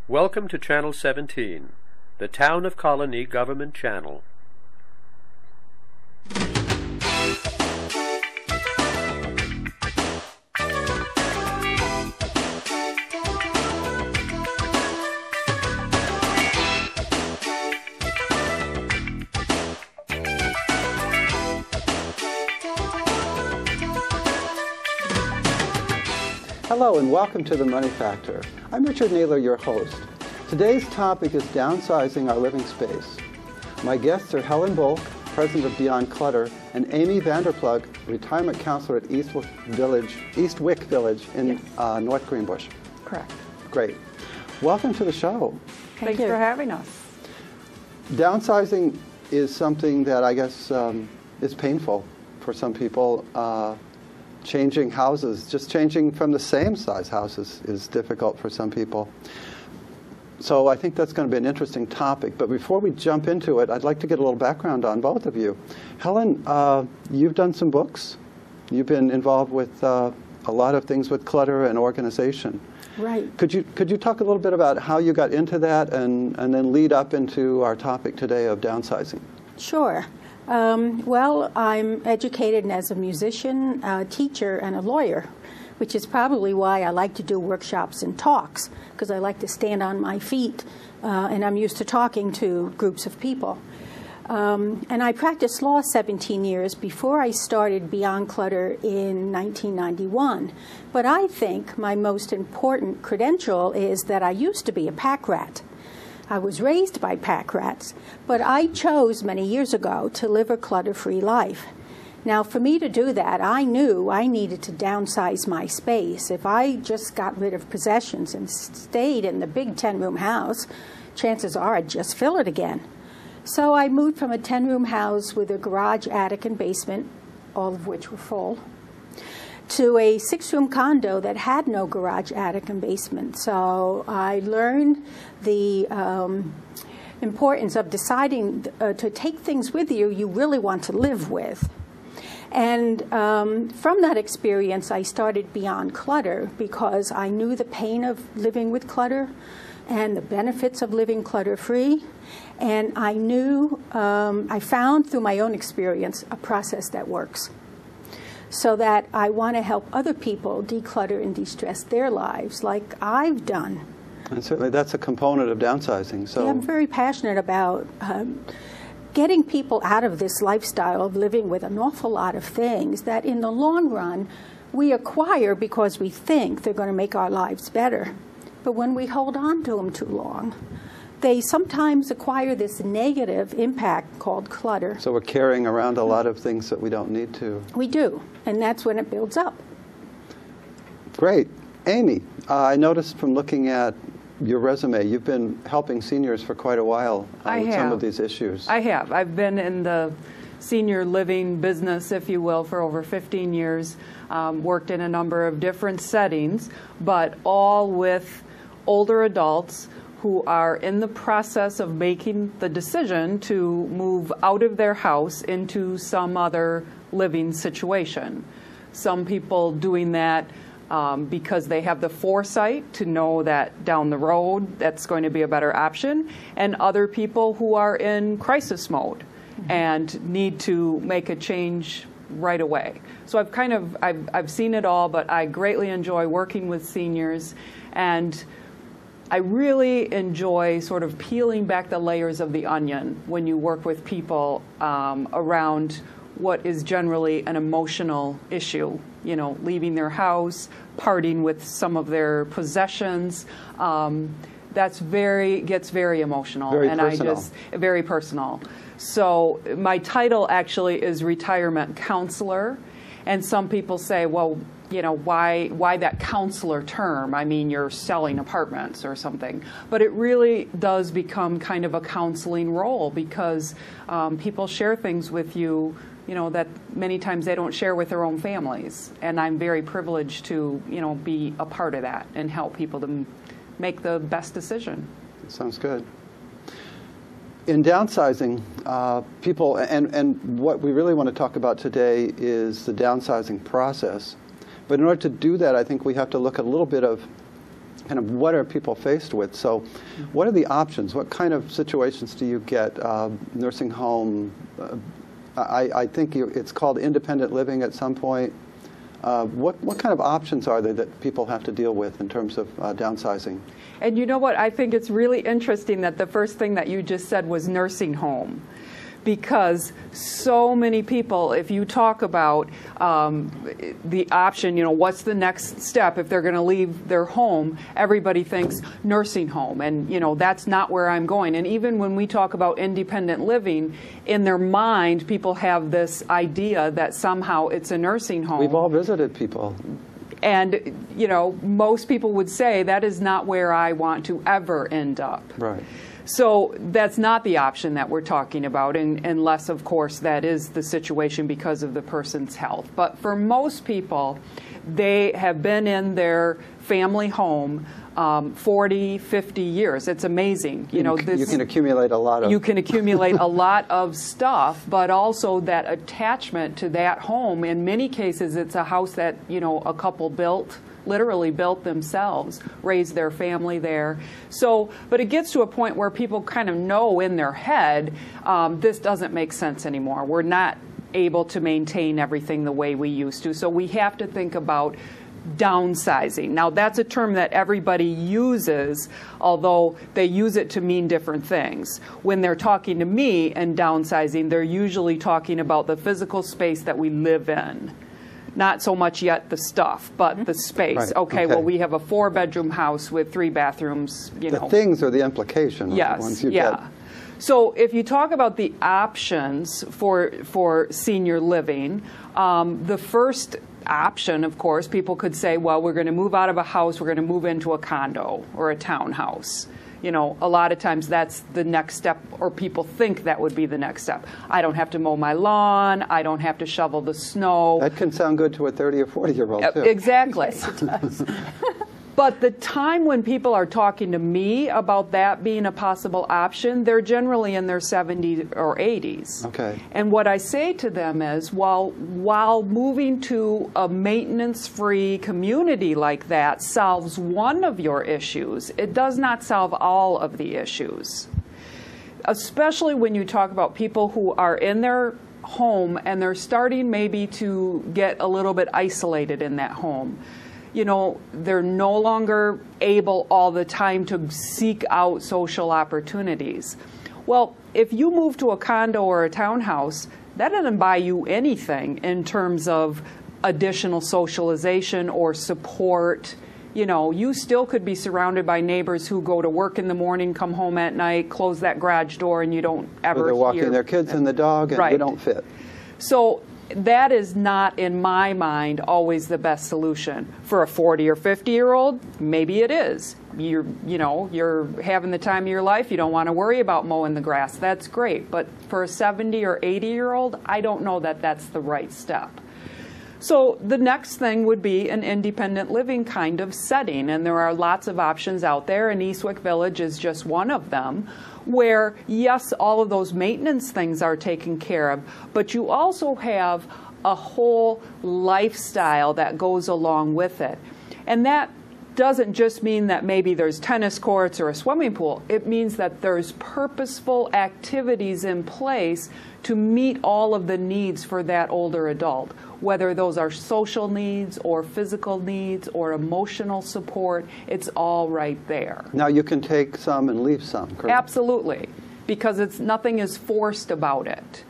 Welcome to Channel 17, the Town of Colony Government Channel. Hello and welcome to The Money Factor. I'm Richard Naylor, your host. Today's topic is downsizing our living space. My guests are Helen Volk, president of Beyond Clutter, and Amy Vanderplug, retirement counselor at Eastwick Village in North Greenbush. Correct. Great. Welcome to the show. Thanks for having us. Downsizing is something that I guess is painful for some people. Changing houses, just changing from the same size houses is difficult for some people. So I think that's going to be an interesting topic. But before we jump into it, I'd like to get a little background on both of you. Helen, you've done some books. You've been involved with a lot of things with clutter and organization. Right. Could you talk a little bit about how you got into that and then lead up into our topic today of downsizing? Sure. Well, I'm educated as a musician, a teacher, and a lawyer, which is probably why I like to do workshops and talks, because I like to stand on my feet, and I'm used to talking to groups of people. And I practiced law 17 years before I started Beyond Clutter in 1991. But I think my most important credential is that I used to be a pack rat. I was raised by pack rats, but I chose many years ago to live a clutter-free life. Now, for me to do that, I knew I needed to downsize my space. If I just got rid of possessions and stayed in the big 10-room house, chances are I'd just fill it again. So I moved from a 10-room house with a garage, attic, and basement, all of which were full, to a 6-room condo that had no garage, attic, and basement. So I learned the importance of deciding to take things with you you really want to live with. And from that experience, I started Beyond Clutter because I knew the pain of living with clutter and the benefits of living clutter-free. And I knew, I found through my own experience a process that works, so that I want to help other people declutter and de-stress their lives like I've done. And certainly that's a component of downsizing. So yeah, I'm very passionate about getting people out of this lifestyle of living with an awful lot of things that in the long run we acquire because we think they're going to make our lives better. But when we hold on to them too long, they sometimes acquire this negative impact called clutter. So we're carrying around a lot of things that we don't need to. We do, and that's when it builds up. Great. Amy, I noticed from looking at your resume, you've been helping seniors for quite a while with some of these issues. I have. I've been in the senior living business, if you will, for over 15 years, worked in a number of different settings, but all with older adults who are in the process of making the decision to move out of their house into some other living situation. Some people doing that because they have the foresight to know that down the road that's going to be a better option, and other people who are in crisis mode and need to make a change right away. So I've seen it all, but I greatly enjoy working with seniors, and I really enjoy sort of peeling back the layers of the onion when you work with people around what is generally an emotional issue, you know, leaving their house, parting with some of their possessions. Gets very emotional. Very personal. Very personal. So my title actually is retirement counselor, and some people say, well, you know, why that counselor term? I mean, you're selling apartments or something. But it really does become kind of a counseling role because people share things with you, you know, that many times they don't share with their own families. And I'm very privileged to, you know, be a part of that and help people to make the best decision. Sounds good. In downsizing, people, and what we really want to talk about today is the downsizing process. But in order to do that, I think we have to look at a little bit of kind of what are people faced with. So what are the options? What kind of situations do you get? Nursing home, I think it's called independent living at some point. What kind of options are there that people have to deal with in terms of downsizing? And you know what? I think it's really interesting that the first thing that you just said was nursing home. Because so many people, if you talk about the option, what's the next step if they're going to leave their home, everybody thinks nursing home. And, that's not where I'm going. And even when we talk about independent living, in their mind, people have this idea that somehow it's a nursing home. We've all visited people. And, most people would say that is not where I want to ever end up. Right. So that's not the option that we're talking about, unless, of course, that is the situation because of the person's health. But for most people, they have been in their family home 40, 50 years. It's amazing. You can accumulate a lot of... You can accumulate a lot of stuff, but also that attachment to that home. In many cases, it's a house that, a couple literally built themselves, raised their family there. So, but it gets to a point where people kind of know in their head, this doesn't make sense anymore. We're not able to maintain everything the way we used to. So we have to think about downsizing. Now, that's a term that everybody uses, although they use it to mean different things. When they're talking to me and downsizing, they're usually talking about the physical space that we live in. Not so much yet the stuff, but the space. Right. Okay, well, we have a 4-bedroom house with 3 bathrooms, The things are the implication. Yes, Once you yeah. So if you talk about the options for senior living, the first option, of course, people could say, well, we're going to move out of a house, we're going to move into a condo or a townhouse. A lot of times that's the next step, or people think that would be the next step. I don't have to mow my lawn. I don't have to shovel the snow. That can sound good to a 30 or 40-year-old, too. Exactly. Yes, it does. But the time when people are talking to me about that being a possible option, they're generally in their 70s or 80s. Okay. And what I say to them is, while moving to a maintenance-free community like that solves one of your issues, it does not solve all of the issues. Especially when you talk about people who are in their home and they're starting maybe to get a little bit isolated in that home. They're no longer able all the time to seek out social opportunities. Well, if you move to a condo or a townhouse, that doesn't buy you anything in terms of additional socialization or support. You still could be surrounded by neighbors who go to work in the morning, come home at night, close that garage door, and you don't ever hear. They're walking their kids and the dog, and you don't fit. So that is not, in my mind, always the best solution. For a 40 or 50-year-old, maybe it is. You're having the time of your life. You don't want to worry about mowing the grass. That's great. But for a 70 or 80-year-old, I don't know that that's the right step. So the next thing would be an independent living kind of setting. And there are lots of options out there, and Eastwick Village is just one of them, where, yes, all of those maintenance things are taken care of, but you also have a whole lifestyle that goes along with it. And that doesn't just mean that maybe there's tennis courts or a swimming pool. It means that there's purposeful activities in place to meet all of the needs for that older adult, whether those are social needs or physical needs or emotional support. It's all right there. Now, you can take some and leave some, correct? Absolutely, because nothing is forced about it.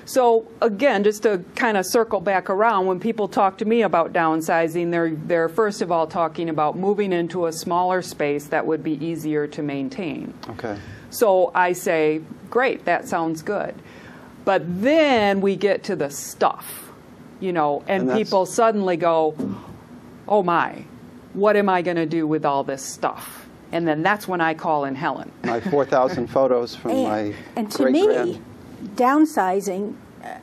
So again, just to kind of circle back around, when people talk to me about downsizing, they're first of all talking about moving into a smaller space that would be easier to maintain. Okay. So I say, great, that sounds good. But then we get to the stuff, and people suddenly go, oh my, what am I going to do with all this stuff? And then that's when I call in Helen. My 4,000 photos from my And to me, downsizing,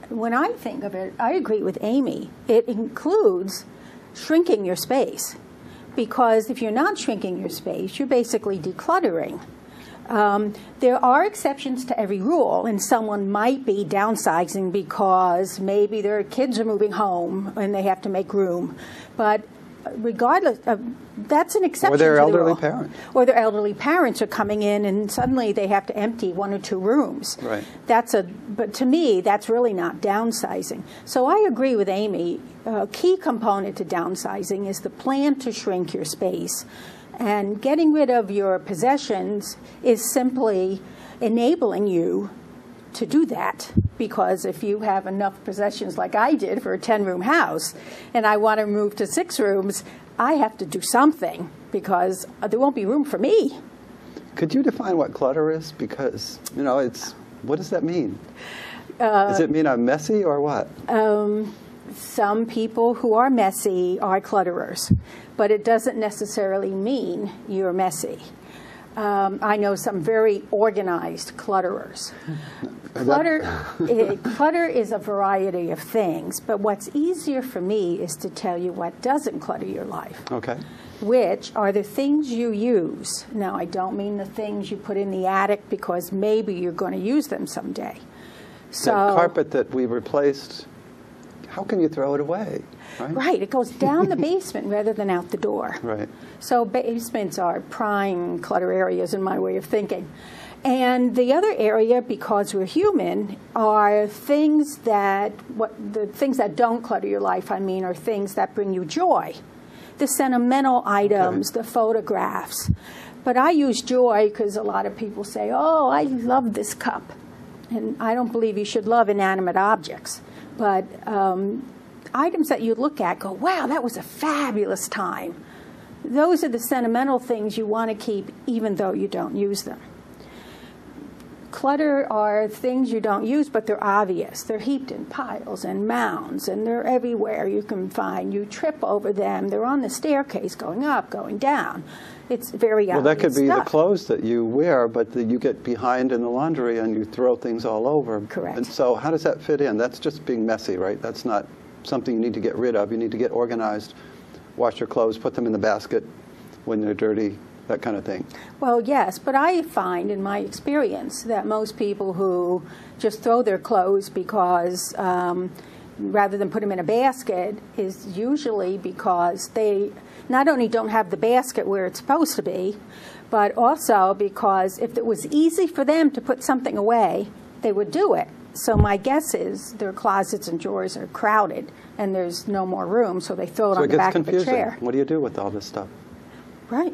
when I think of it, I agree with Amy. It includes shrinking your space. Because if you're not shrinking your space, you're basically decluttering. There are exceptions to every rule, and someone might be downsizing because maybe their kids are moving home and they have to make room. But regardless of, that's an exception Or their to the elderly rule. parents. Or their elderly parents are coming in and suddenly they have to empty 1 or 2 rooms. Right. But to me, that's really not downsizing. So I agree with Amy. A key component to downsizing is the plan to shrink your space. And getting rid of your possessions is simply enabling you to do that, because if you have enough possessions like I did for a 10-room house and I want to move to 6 rooms, I have to do something because there won't be room for me. Could you define what clutter is? Because, you know, what does that mean? Does it mean I'm messy or what? Some people who are messy are clutterers, but it doesn't necessarily mean you're messy. I know some very organized clutterers. Clutter is a variety of things, but what's easier for me is to tell you what doesn't clutter your life. Okay. Which are the things you use. Now, I don't mean the things you put in the attic because maybe you're going to use them someday. So, the carpet that we replaced, how can you throw it away? Right, it goes down the basement rather than out the door. Right. So basements are prime clutter areas in my way of thinking. And the other area, because we're human, are things that, the things that don't clutter your life, I mean, are things that bring you joy. The sentimental items, the photographs. But I use joy because a lot of people say, oh, I love this cup. And I don't believe you should love inanimate objects. But items that you look at go, wow, that was a fabulous time. Those are the sentimental things you want to keep even though you don't use them. Clutter are things you don't use, but they're obvious. They're heaped in piles and mounds, and they're everywhere you can find. You trip over them. They're on the staircase going up, going down. It's very obvious. Well, that could be stuff. the clothes that you wear, but you get behind in the laundry and you throw things all over. Correct. And so how does that fit in? That's just being messy, right? That's not something you need to get rid of. You need to get organized, wash your clothes, put them in the basket when they're dirty, that kind of thing. Well, yes, but I find in my experience that most people who just throw their clothes because rather than put them in a basket is usually because they not only don't have the basket where it's supposed to be, but also because if it was easy for them to put something away, they would do it. So my guess is their closets and drawers are crowded and there's no more room, so they throw it on the back of a chair. What do you do with all this stuff? Right.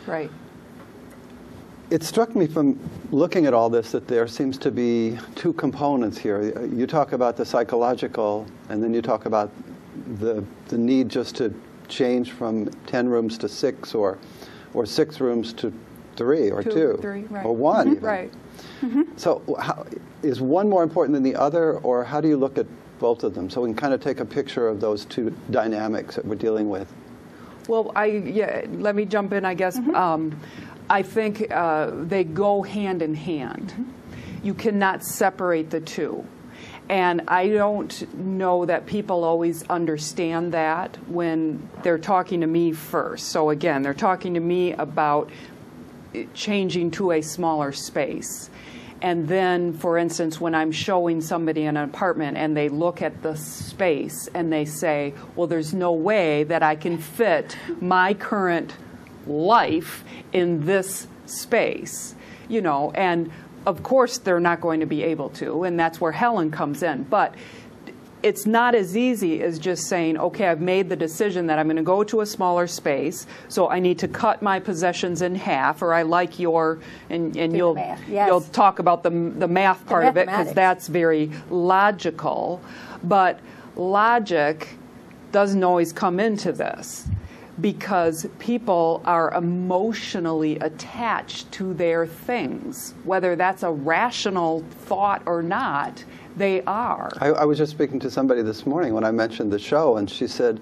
Right. It struck me from looking at all this that there seems to be 2 components here. You talk about the psychological, and then you talk about the need just to change from 10 rooms to 6, or 6 rooms to 3 or 2 3, right. or 1 even. Right. So is one more important than the other, or how do you look at both of them? So we can kind of take a picture of those 2 dynamics that we're dealing with. Well, let me jump in, I guess. I think they go hand in hand. You cannot separate the 2. And I don't know that people always understand that when they're talking to me first. So again, they're talking to me about changing to a smaller space. And then, for instance, when I'm showing somebody an apartment and they look at the space and they say, well, there's no way that I can fit my current life in this space, you know, and of course they're not going to be able to, and that's where Helen comes in. But it's not as easy as just saying, okay, I've made the decision that I'm going to go to a smaller space, so I need to cut my possessions in half, or I like your, and you'll you'll talk about the math part of it, because that's very logical. But logic doesn't always come into this, because people are emotionally attached to their things, whether that's a rational thought or not. They are. I was just speaking to somebody this morning when I mentioned the show, and she said,